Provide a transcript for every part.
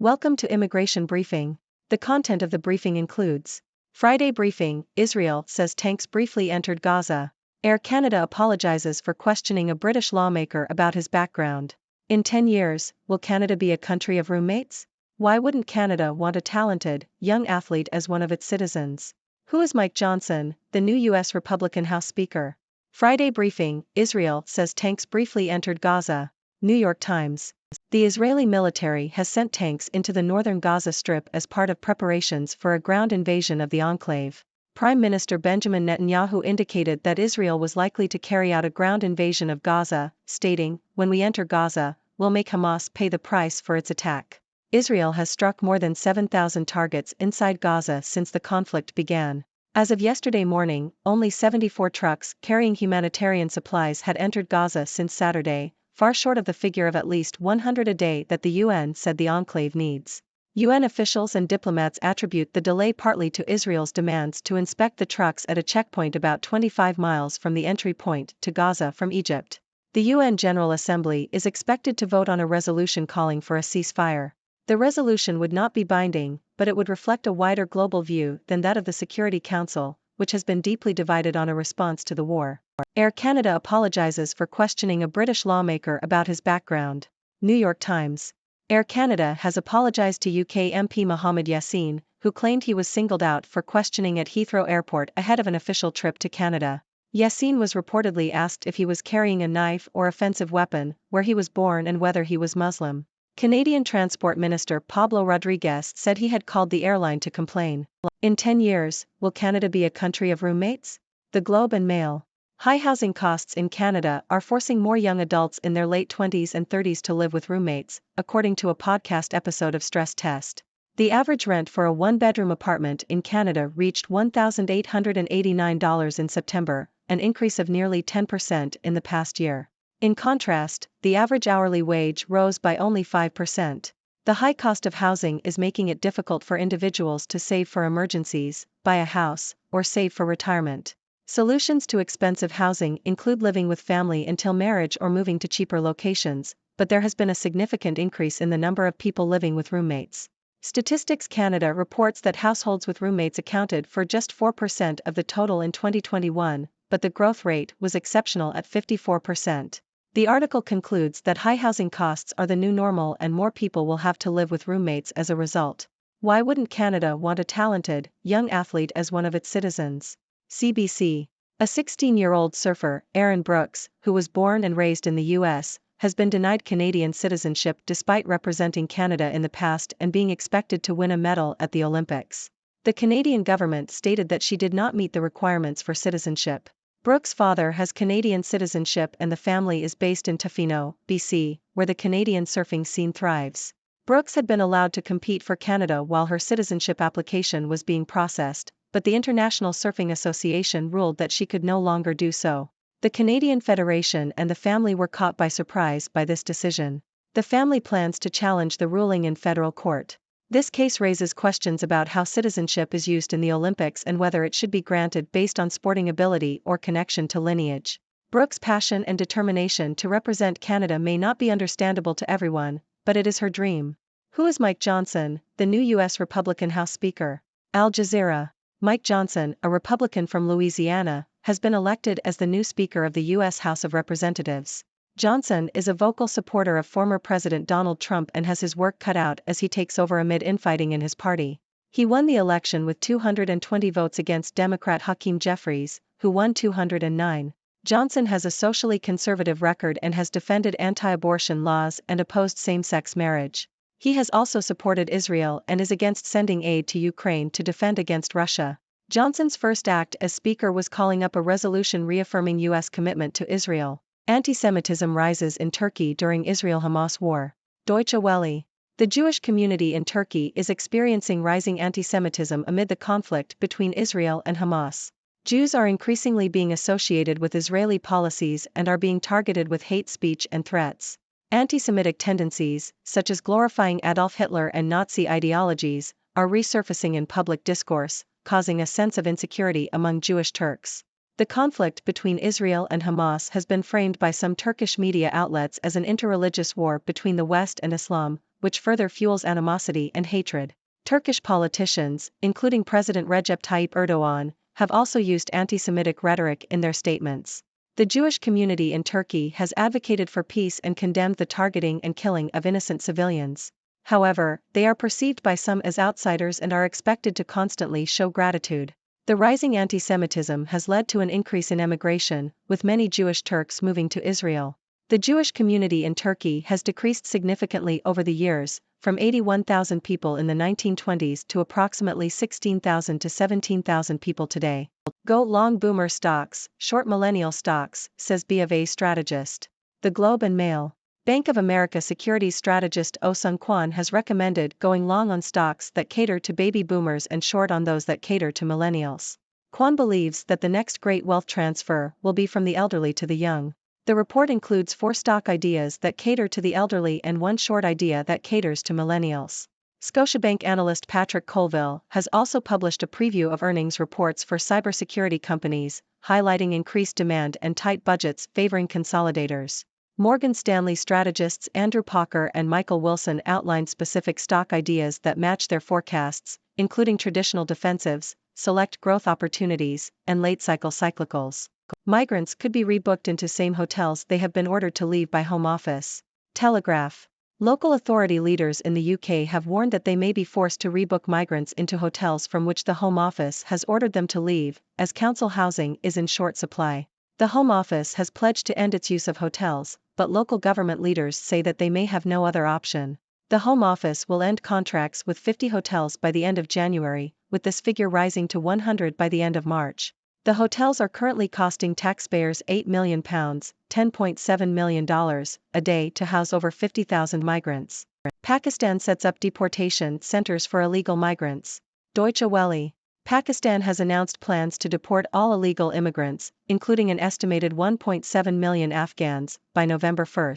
Welcome to Immigration Briefing. The content of the briefing includes Friday briefing, Israel says tanks briefly entered Gaza. Air Canada apologizes for questioning a British lawmaker about his background. In 10 years, will Canada be a country of roommates? Why wouldn't Canada want a talented, young athlete as one of its citizens? Who is Mike Johnson, the new U.S. Republican House Speaker? Friday briefing, Israel says tanks briefly entered Gaza. New York Times. The Israeli military has sent tanks into the northern Gaza Strip as part of preparations for a ground invasion of the enclave. Prime Minister Benjamin Netanyahu indicated that Israel was likely to carry out a ground invasion of Gaza, stating, "When we enter Gaza, we'll make Hamas pay the price for its attack." Israel has struck more than 7,000 targets inside Gaza since the conflict began. As of yesterday morning, only 74 trucks carrying humanitarian supplies had entered Gaza since Saturday, far short of the figure of at least 100 a day that the UN said the enclave needs. UN officials and diplomats attribute the delay partly to Israel's demands to inspect the trucks at a checkpoint about 25 miles from the entry point to Gaza from Egypt. The UN General Assembly is expected to vote on a resolution calling for a ceasefire. The resolution would not be binding, but it would reflect a wider global view than that of the Security Council, which has been deeply divided on a response to the war. Air Canada apologizes for questioning a British lawmaker about his background. New York Times. Air Canada has apologized to UK MP Mohammed Yassin, who claimed he was singled out for questioning at Heathrow Airport ahead of an official trip to Canada. Yassin was reportedly asked if he was carrying a knife or offensive weapon, where he was born and whether he was Muslim. Canadian Transport Minister Pablo Rodriguez said he had called the airline to complain. In 10 years, will Canada be a country of roommates? The Globe and Mail. High housing costs in Canada are forcing more young adults in their late 20s and 30s to live with roommates, according to a podcast episode of Stress Test. The average rent for a one-bedroom apartment in Canada reached $1,889 in September, an increase of nearly 10% in the past year. In contrast, the average hourly wage rose by only 5%. The high cost of housing is making it difficult for individuals to save for emergencies, buy a house, or save for retirement. Solutions to expensive housing include living with family until marriage or moving to cheaper locations, but there has been a significant increase in the number of people living with roommates. Statistics Canada reports that households with roommates accounted for just 4% of the total in 2021, but the growth rate was exceptional at 54%. The article concludes that high housing costs are the new normal and more people will have to live with roommates as a result. Why wouldn't Canada want a talented, young athlete as one of its citizens? CBC. A 16-year-old surfer, Aaron Brooks, who was born and raised in the U.S., has been denied Canadian citizenship despite representing Canada in the past and being expected to win a medal at the Olympics. The Canadian government stated that she did not meet the requirements for citizenship. Brooks' father has Canadian citizenship and the family is based in Tofino, BC, where the Canadian surfing scene thrives. Brooks had been allowed to compete for Canada while her citizenship application was being processed, but the International Surfing Association ruled that she could no longer do so. The Canadian Federation and the family were caught by surprise by this decision. The family plans to challenge the ruling in federal court. This case raises questions about how citizenship is used in the Olympics and whether it should be granted based on sporting ability or connection to lineage. Brooks' passion and determination to represent Canada may not be understandable to everyone, but it is her dream. Who is Mike Johnson, the new U.S. Republican House Speaker? Al Jazeera. Mike Johnson, a Republican from Louisiana, has been elected as the new Speaker of the U.S. House of Representatives. Johnson is a vocal supporter of former President Donald Trump and has his work cut out as he takes over amid infighting in his party. He won the election with 220 votes against Democrat Hakeem Jeffries, who won 209. Johnson has a socially conservative record and has defended anti-abortion laws and opposed same-sex marriage. He has also supported Israel and is against sending aid to Ukraine to defend against Russia. Johnson's first act as Speaker was calling up a resolution reaffirming U.S. commitment to Israel. Anti-Semitism rises in Turkey during Israel-Hamas war. Deutsche Welle. The Jewish community in Turkey is experiencing rising anti-Semitism amid the conflict between Israel and Hamas. Jews are increasingly being associated with Israeli policies and are being targeted with hate speech and threats. Anti-Semitic tendencies, such as glorifying Adolf Hitler and Nazi ideologies, are resurfacing in public discourse, causing a sense of insecurity among Jewish Turks. The conflict between Israel and Hamas has been framed by some Turkish media outlets as an interreligious war between the West and Islam, which further fuels animosity and hatred. Turkish politicians, including President Recep Tayyip Erdogan, have also used anti-Semitic rhetoric in their statements. The Jewish community in Turkey has advocated for peace and condemned the targeting and killing of innocent civilians. However, they are perceived by some as outsiders and are expected to constantly show gratitude. The rising anti-Semitism has led to an increase in emigration, with many Jewish Turks moving to Israel. The Jewish community in Turkey has decreased significantly over the years, from 81,000 people in the 1920s to approximately 16,000 to 17,000 people today. Go long boomer stocks, short millennial stocks, says BofA strategist. The Globe and Mail. Bank of America securities strategist Oh Sung Kwan has recommended going long on stocks that cater to baby boomers and short on those that cater to millennials. Kwan believes that the next great wealth transfer will be from the elderly to the young. The report includes 4 stock ideas that cater to the elderly and 1 short idea that caters to millennials. Scotiabank analyst Patrick Colville has also published a preview of earnings reports for cybersecurity companies, highlighting increased demand and tight budgets favoring consolidators. Morgan Stanley strategists Andrew Packer and Michael Wilson outlined specific stock ideas that match their forecasts, including traditional defensives, select growth opportunities, and late-cycle cyclicals. Migrants could be rebooked into same hotels they have been ordered to leave by Home Office. Telegraph. Local authority leaders in the UK have warned that they may be forced to rebook migrants into hotels from which the Home Office has ordered them to leave, as council housing is in short supply. The Home Office has pledged to end its use of hotels, but local government leaders say that they may have no other option. The Home Office will end contracts with 50 hotels by the end of January, with this figure rising to 100 by the end of March. The hotels are currently costing taxpayers £8 million, $10.7 million, a day to house over 50,000 migrants. Pakistan sets up deportation centers for illegal migrants. Deutsche Welle. Pakistan has announced plans to deport all illegal immigrants, including an estimated 1.7 million Afghans, by November 1.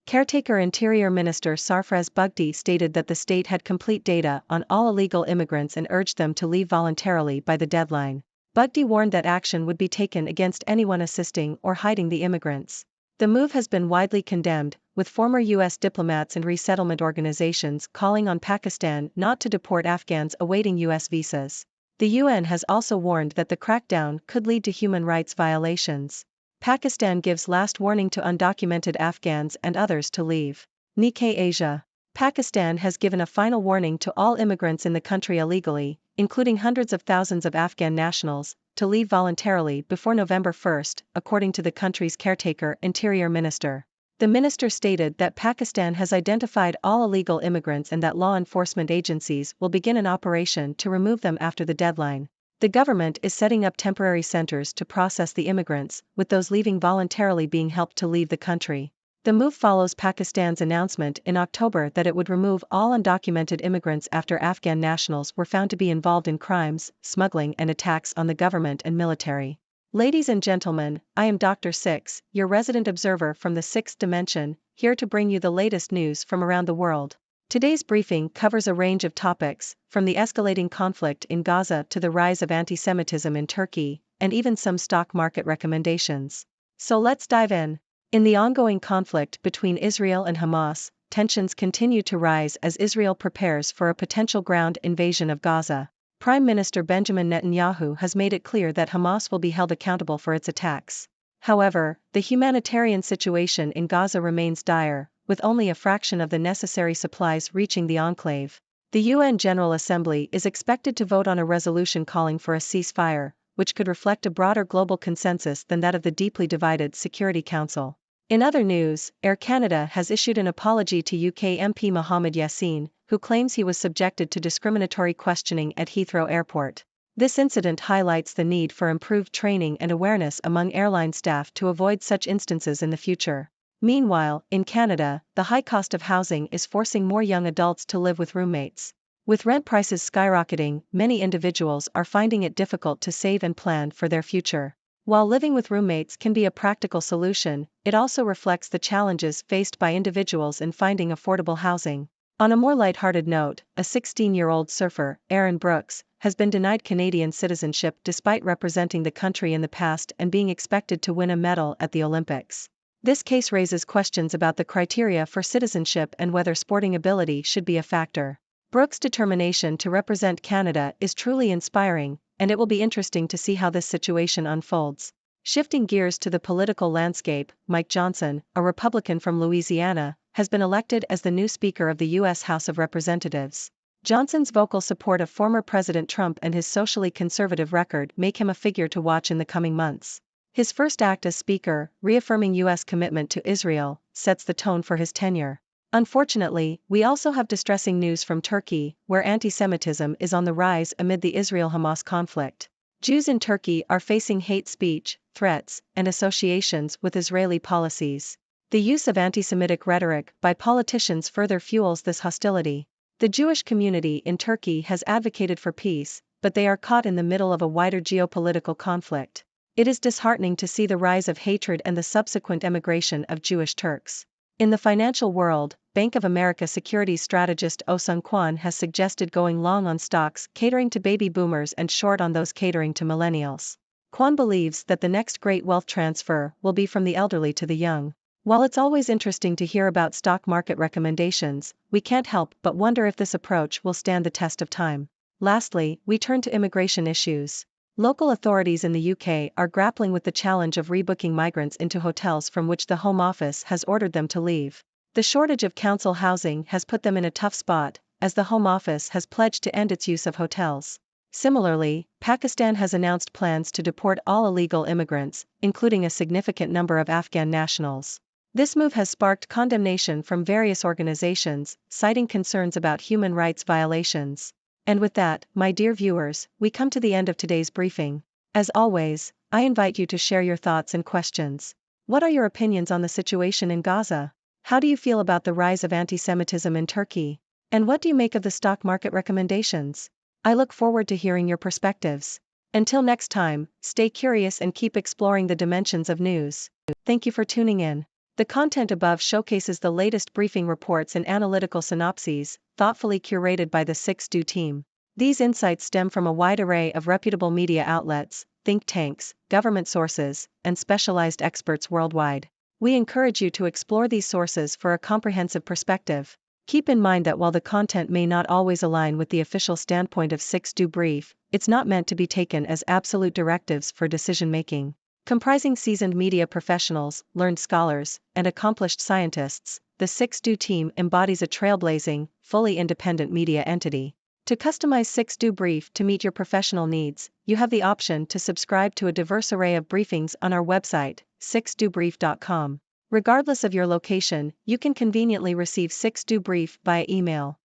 Caretaker Interior Minister Sarfraz Bugti stated that the state had complete data on all illegal immigrants and urged them to leave voluntarily by the deadline. Bugti warned that action would be taken against anyone assisting or hiding the immigrants. The move has been widely condemned, with former U.S. diplomats and resettlement organizations calling on Pakistan not to deport Afghans awaiting U.S. visas. The UN has also warned that the crackdown could lead to human rights violations. Pakistan gives last warning to undocumented Afghans and others to leave. Nikkei Asia. Pakistan has given a final warning to all immigrants in the country illegally, including hundreds of thousands of Afghan nationals, to leave voluntarily before November 1, according to the country's caretaker Interior Minister. The minister stated that Pakistan has identified all illegal immigrants and that law enforcement agencies will begin an operation to remove them after the deadline. The government is setting up temporary centers to process the immigrants, with those leaving voluntarily being helped to leave the country. The move follows Pakistan's announcement in October that it would remove all undocumented immigrants after Afghan nationals were found to be involved in crimes, smuggling, and attacks on the government and military. Ladies and gentlemen, I am Dr. Six, your resident observer from the sixth dimension, here to bring you the latest news from around the world. Today's briefing covers a range of topics, from the escalating conflict in Gaza to the rise of anti-Semitism in Turkey, and even some stock market recommendations. So let's dive in. In the ongoing conflict between Israel and Hamas, tensions continue to rise as Israel prepares for a potential ground invasion of Gaza. Prime Minister Benjamin Netanyahu has made it clear that Hamas will be held accountable for its attacks. However, the humanitarian situation in Gaza remains dire, with only a fraction of the necessary supplies reaching the enclave. The UN General Assembly is expected to vote on a resolution calling for a ceasefire, which could reflect a broader global consensus than that of the deeply divided Security Council. In other news, Air Canada has issued an apology to UK MP Mohammed Yassin, who claims he was subjected to discriminatory questioning at Heathrow Airport. This incident highlights the need for improved training and awareness among airline staff to avoid such instances in the future. Meanwhile, in Canada, the high cost of housing is forcing more young adults to live with roommates. With rent prices skyrocketing, many individuals are finding it difficult to save and plan for their future. While living with roommates can be a practical solution, it also reflects the challenges faced by individuals in finding affordable housing. On a more lighthearted note, a 16-year-old surfer, Aaron Brooks, has been denied Canadian citizenship despite representing the country in the past and being expected to win a medal at the Olympics. This case raises questions about the criteria for citizenship and whether sporting ability should be a factor. Brooke's determination to represent Canada is truly inspiring, and it will be interesting to see how this situation unfolds. Shifting gears to the political landscape, Mike Johnson, a Republican from Louisiana, has been elected as the new Speaker of the U.S. House of Representatives. Johnson's vocal support of former President Trump and his socially conservative record make him a figure to watch in the coming months. His first act as Speaker, reaffirming U.S. commitment to Israel, sets the tone for his tenure. Unfortunately, we also have distressing news from Turkey, where anti-Semitism is on the rise amid the Israel-Hamas conflict. Jews in Turkey are facing hate speech, threats, and associations with Israeli policies. The use of anti-Semitic rhetoric by politicians further fuels this hostility. The Jewish community in Turkey has advocated for peace, but they are caught in the middle of a wider geopolitical conflict. It is disheartening to see the rise of hatred and the subsequent emigration of Jewish Turks. In the financial world, Bank of America securities strategist Oh-Sung Kwon has suggested going long on stocks catering to baby boomers and short on those catering to millennials. Kwon believes that the next great wealth transfer will be from the elderly to the young. While it's always interesting to hear about stock market recommendations, we can't help but wonder if this approach will stand the test of time. Lastly, we turn to immigration issues. Local authorities in the UK are grappling with the challenge of rebooking migrants into hotels from which the Home Office has ordered them to leave. The shortage of council housing has put them in a tough spot, as the Home Office has pledged to end its use of hotels. Similarly, Pakistan has announced plans to deport all illegal immigrants, including a significant number of Afghan nationals. This move has sparked condemnation from various organizations, citing concerns about human rights violations. And with that, my dear viewers, we come to the end of today's briefing. As always, I invite you to share your thoughts and questions. What are your opinions on the situation in Gaza? How do you feel about the rise of anti-Semitism in Turkey? And what do you make of the stock market recommendations? I look forward to hearing your perspectives. Until next time, stay curious and keep exploring the dimensions of news. Thank you for tuning in. The content above showcases the latest briefing reports and analytical synopses, thoughtfully curated by the 6Do team. These insights stem from a wide array of reputable media outlets, think tanks, government sources, and specialized experts worldwide. We encourage you to explore these sources for a comprehensive perspective. Keep in mind that while the content may not always align with the official standpoint of 6Do Brief, it's not meant to be taken as absolute directives for decision-making. Comprising seasoned media professionals, learned scholars, and accomplished scientists, the 6Do team embodies a trailblazing, fully independent media entity. To customize 6Do Brief to meet your professional needs, you have the option to subscribe to a diverse array of briefings on our website, 6dobrief.com. Regardless of your location, you can conveniently receive 6Do Brief via email.